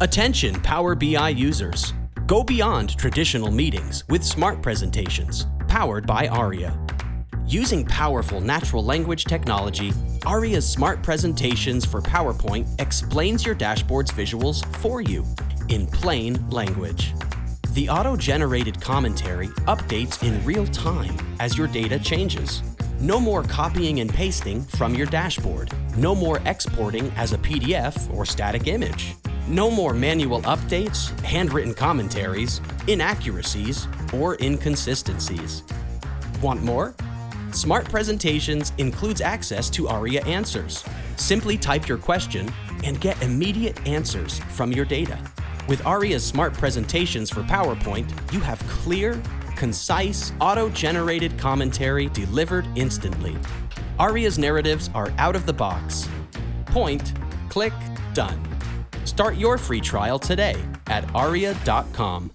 Attention Power BI users! Go beyond traditional meetings with smart presentations, powered by Arria. Using powerful natural language technology, Arria's smart presentations for PowerPoint explains your dashboard's visuals for you in plain language. The auto-generated commentary updates in real time as your data changes. No more copying and pasting from your dashboard. No more exporting as a PDF or static image. No more manual updates, handwritten commentaries, inaccuracies, or inconsistencies. Want more? Smart Presentations includes access to Arria Answers. Simply type your question and get immediate answers from your data. With Arria's Smart Presentations for PowerPoint, you have clear, concise, auto-generated commentary delivered instantly. Arria's narratives are out of the box. Point, click, done. Start your free trial today at arria.com.